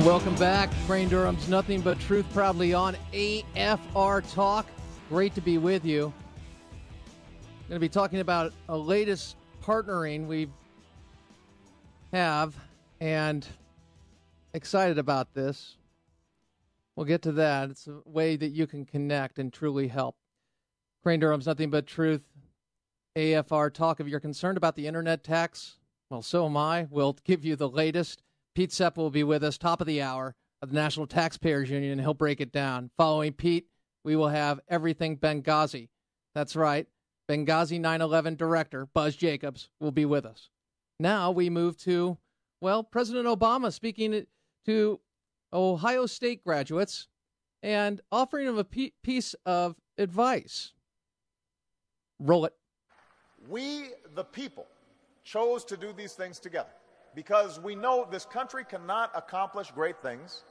Welcome back. Crane Durham's Nothing But Truth, proudly on AFR Talk. Great to be with you. I'm going to be talking about a latest partnering we have, and excited about this. We'll get to that. It's a way that you can connect and truly help. Crane Durham's Nothing But Truth, AFR Talk. If you're concerned about the internet tax, well, so am I. We'll give you the latest. Pete Sepp will be with us, top of the hour, of the National Taxpayers Union, and he'll break it down. Following Pete, we will have everything Benghazi. That's right. Benghazi 9/11 director, Buzz Jacobs, will be with us. Now we move to, well, President Obama speaking to Ohio State graduates and offering them a piece of advice. Roll it. We, the people, chose to do these things together because we know this country cannot accomplish great things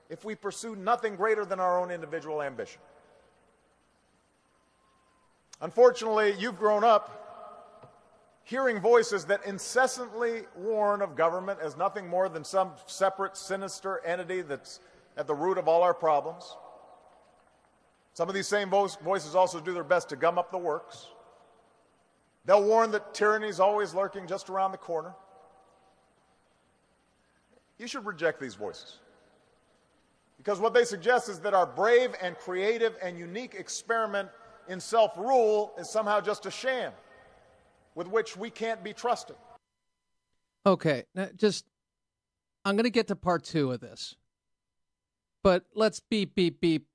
if we pursue nothing greater than our own individual ambition. Unfortunately, you've grown up hearing voices that incessantly warn of government as nothing more than some separate, sinister entity that's at the root of all our problems. Some of these same voices also do their best to gum up the works. They'll warn that tyranny is always lurking just around the corner. You should reject these voices, because what they suggest is that our brave and creative and unique experiment in self-rule is somehow just a sham with which we can't be trusted. Okay, now I'm going to get to part two of this, but let's beep,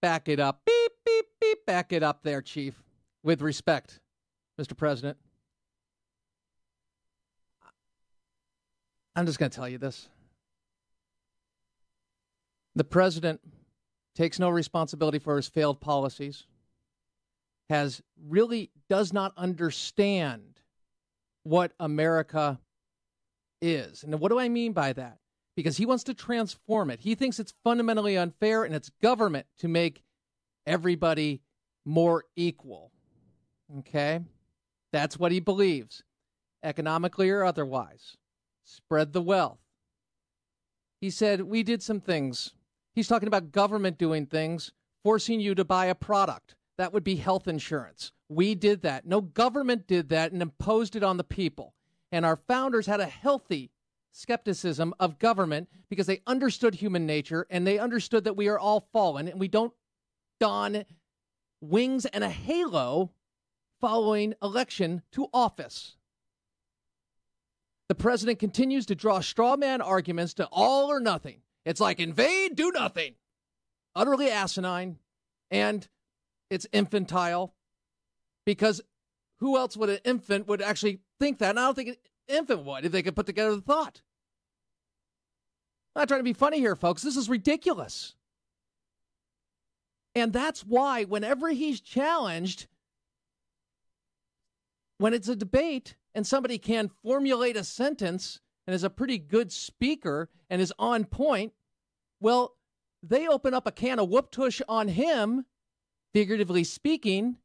back it up. Beep, back it up there, Chief, with respect, Mr. President. I'm just going to tell you this. The president takes no responsibility for his failed policies, does not understand what America is. And what do I mean by that? Because he wants to transform it. He thinks it's fundamentally unfair, and it's government to make everybody more equal. Okay? That's what he believes, economically or otherwise. Spread the wealth. He said, we did some things. He's talking about government doing things, forcing you to buy a product. That would be health insurance. We did that. No, government did that and imposed it on the people. And our founders had a healthy skepticism of government because they understood human nature and they understood that we are all fallen and we don't don wings and a halo following election to office. The president continues to draw straw man arguments to all or nothing. It's like invade, do nothing. Utterly asinine, and it's infantile, because who else would an infant would actually think that? And I don't think an infant would if they could put together the thought. I'm not trying to be funny here, folks. This is ridiculous. And that's why whenever he's challenged, when it's a debate and somebody can formulate a sentence and is a pretty good speaker and is on point, well, they open up a can of whoop-tush on him, figuratively speaking,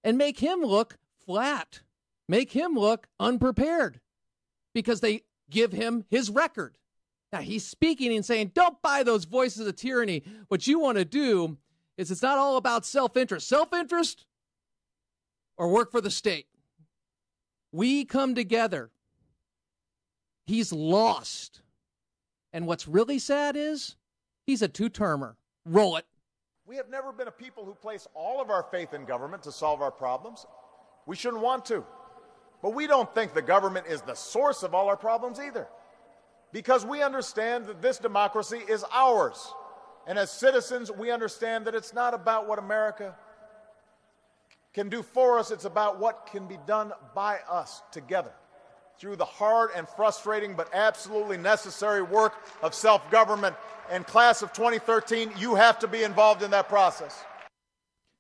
and make him look flat, make him look unprepared, because they give him his record. Now, he's speaking and saying, don't buy those voices of tyranny. What you want to do is, it's not all about self-interest. Self-interest or work for the state. We come together. He's lost. And what's really sad is he's a two-termer. Roll it. We have never been a people who place all of our faith in government to solve our problems. We shouldn't want to. But we don't think the government is the source of all our problems either, because we understand that this democracy is ours. And as citizens, we understand that it's not about what America can do for us. It's about what can be done by us together through the hard and frustrating but absolutely necessary work of self-government. And class of 2013, you have to be involved in that process.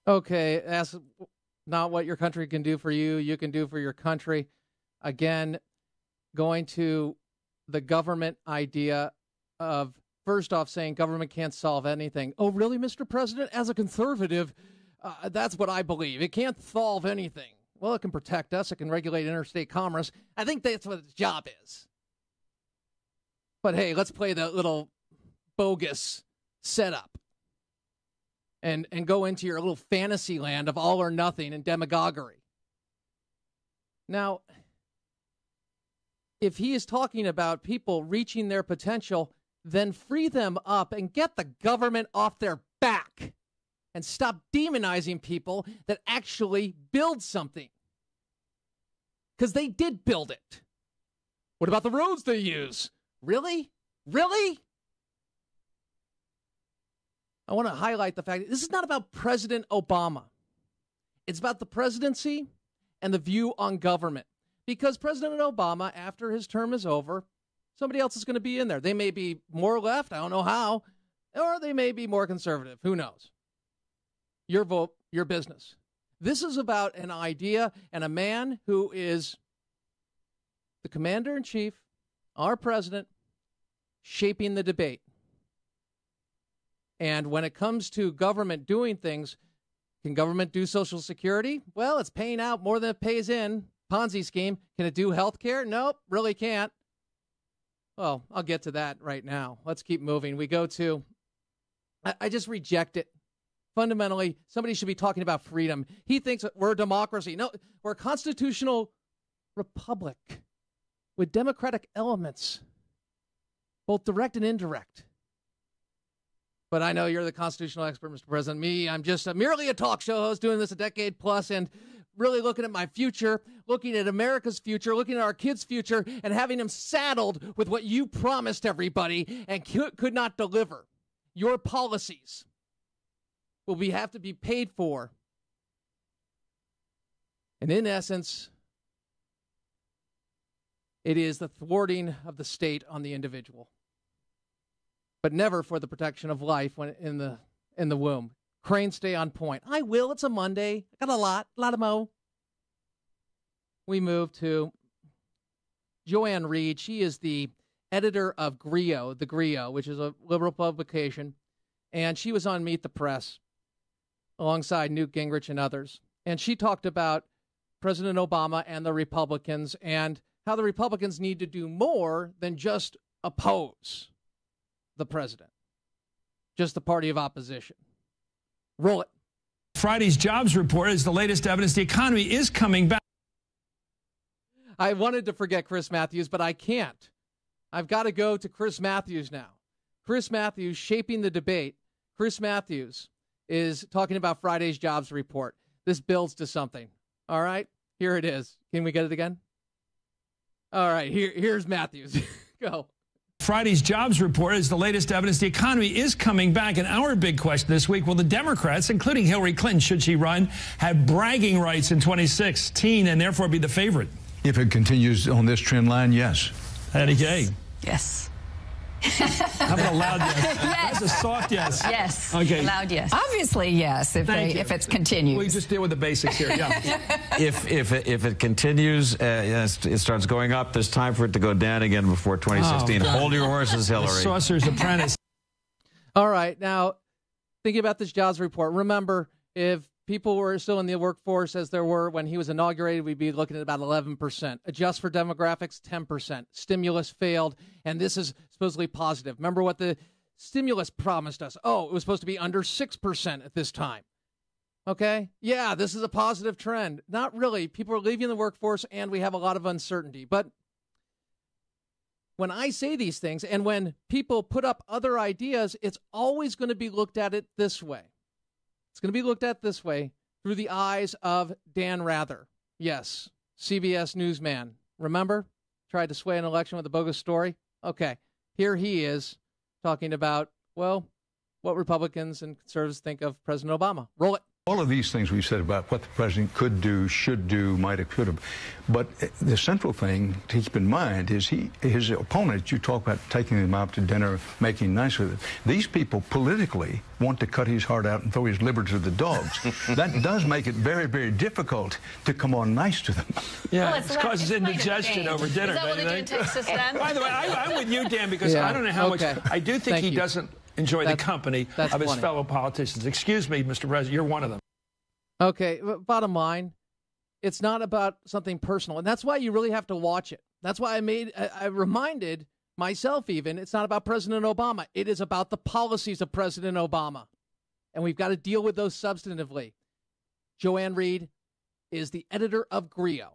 Okay, that's not what your country can do for you. You can do for your country. Again, going to the government idea of, first off, saying government can't solve anything. Oh, really, Mr. President? As a conservative, that's what I believe. It can't solve anything. Well, it can protect us. It can regulate interstate commerce. I think that's what its job is. But hey, let's play that little bogus setup and go into your little fantasy land of all or nothing and demagoguery. Now, if he is talking about people reaching their potential, then free them up and get the government off their back and stop demonizing people that actually build something. Because they did build it. What about the roads they use? Really? Really? I want to highlight the fact that this is not about President Obama. It's about the presidency and the view on government. Because President Obama, after his term is over, somebody else is going to be in there. They may be more left, I don't know how, or they may be more conservative. Who knows? Your vote, your business. This is about an idea and a man who is the commander-in-chief, our president, shaping the debate. And when it comes to government doing things, can government do Social Security? Well, it's paying out more than it pays in. Ponzi scheme. Can it do health care? Nope, really can't. Well, I'll get to that right now. Let's keep moving. We go to, I just reject it. Fundamentally, somebody should be talking about freedom. He thinks that we're a democracy. No, we're a constitutional republic with democratic elements, both direct and indirect. But I know you're the constitutional expert, Mr. President. Me, I'm just merely a talk show host doing this a decade plus and really looking at my future, looking at America's future, looking at our kids' future, and having them saddled with what you promised everybody and could not deliver. Your policies will have to be paid for. And in essence, it is the thwarting of the state on the individual, but never for the protection of life when in the womb. Crane, stay on point. I will. It's a Monday. I got a lot of mo. We move to Joanne Reed. She is the editor of GRIO, the GRIO, which is a liberal publication, and she was on Meet the Press alongside Newt Gingrich and others. And she talked about President Obama and the Republicans and how the Republicans need to do more than just oppose the president, just the party of opposition. Roll it. Friday's jobs report is the latest evidence the economy is coming back. I wanted to forget Chris Matthews, but I can't. I've got to go to Chris Matthews now. Chris Matthews shaping the debate. Chris Matthews is talking about Friday's jobs report. This builds to something. All right, here it is. Can we get it again? All right, here's Matthews. Go. Friday's jobs report is the latest evidence the economy is coming back. And our big question this week, will the Democrats, including Hillary Clinton, should she run, have bragging rights in 2016 and therefore be the favorite? If it continues on this trend line, yes. Hattie Gay. Yes. How about a loud yes? Yes. That's a soft yes. Yes. Okay. Loud yes. Obviously, yes, if it continues. We just deal with the basics here. Yeah. If it continues, it starts going up, there's time for it to go down again before 2016. Hold your horses, Hillary. The Sorcerer's Apprentice. All right. Now, thinking about this jobs report, remember, if people were still in the workforce as there were when he was inaugurated, we'd be looking at about 11%. Adjust for demographics, 10%. Stimulus failed, and this is supposedly positive. Remember what the stimulus promised us? Oh, it was supposed to be under 6% at this time. Okay? Yeah, this is a positive trend. Not really. People are leaving the workforce, and we have a lot of uncertainty. But when I say these things, and when people put up other ideas, it's always going to be looked at it this way. It's going to be looked at this way through the eyes of Dan Rather. Yes, CBS newsman. Remember? Tried to sway an election with a bogus story? Okay, here he is talking about, well, what Republicans and conservatives think of President Obama. Roll it. All of these things we've said about what the president could do, should do, might have, could have. But the central thing to keep in mind is his opponents, you talk about taking them out to dinner, making nice with them. These people politically want to cut his heart out and throw his liver to the dogs. That does make it very, very difficult to come on nice to them. Yeah, well, it causes indigestion over dinner. Is that what they do in Texas then? By the way, I'm with you, Dan, because I don't know how much. I do think he doesn't enjoy the company of his fellow politicians. Excuse me, Mr. President, you're one of them. Okay, bottom line, it's not about something personal, and that's why you really have to watch it. That's why I reminded myself even, it's not about President Obama. It is about the policies of President Obama. And we've got to deal with those substantively. Joanne Reed is the editor of Grio,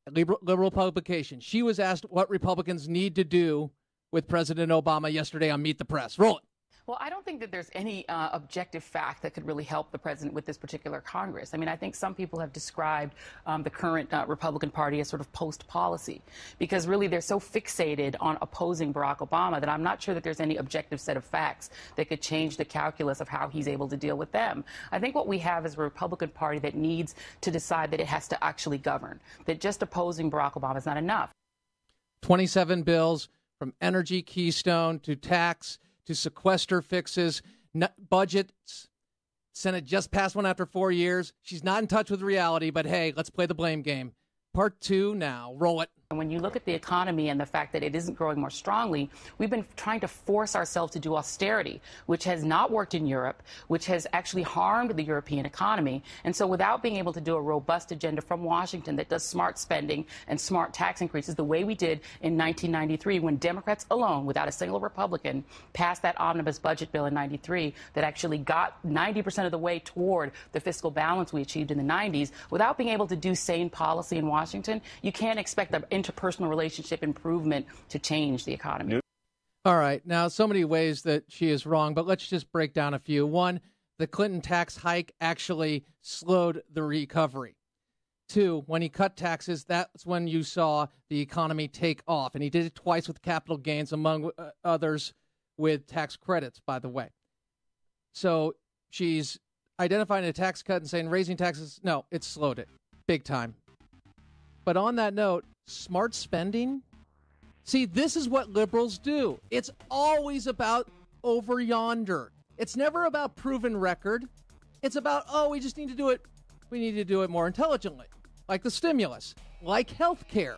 a liberal publication. She was asked what Republicans need to do with President Obama yesterday on Meet the Press. Roll it. Well, I don't think that there's any objective fact that could really help the president with this particular Congress. I mean, I think some people have described the current Republican Party as sort of post-policy because really they're so fixated on opposing Barack Obama that I'm not sure that there's any objective set of facts that could change the calculus of how he's able to deal with them. I think what we have is a Republican Party that needs to decide that it has to actually govern, that just opposing Barack Obama is not enough. 27 bills from energy keystone to tax to sequester fixes, budgets. Senate just passed one after 4 years. She's not in touch with reality, but hey, let's play the blame game. Part 2 now. Roll it. And when you look at the economy and the fact that it isn't growing more strongly, we've been trying to force ourselves to do austerity, which has not worked in Europe, which has actually harmed the European economy. And so without being able to do a robust agenda from Washington that does smart spending and smart tax increases the way we did in 1993 when Democrats alone, without a single Republican, passed that omnibus budget bill in 93 that actually got 90% of the way toward the fiscal balance we achieved in the 90s, without being able to do sane policy in Washington, you can't expect the interpersonal relationship improvement to change the economy. All right. Now, so many ways that she is wrong, but let's just break down a few. One, the Clinton tax hike actually slowed the recovery. Two, when he cut taxes, that's when you saw the economy take off. And he did it twice with capital gains, among others with tax credits, by the way. So she's identifying a tax cut and saying raising taxes. No, it slowed it big time. But on that note, smart spending? See, this is what liberals do. It's always about over yonder. It's never about proven record. It's about, we just need to do it. We need to do it more intelligently, like the stimulus, like health care.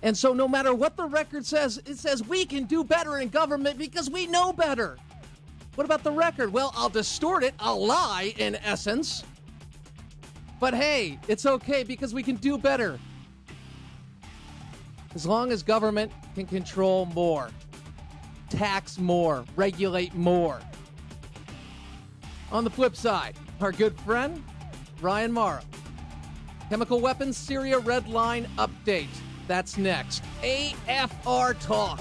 And so no matter what the record says, it says we can do better in government because we know better. What about the record? Well, I'll distort it. I'll lie, in essence. But hey, it's okay because we can do better. As long as government can control more, tax more, regulate more. On the flip side, our good friend, Ryan Morrow. Chemical weapons, Syria red line update. That's next. AFR Talk.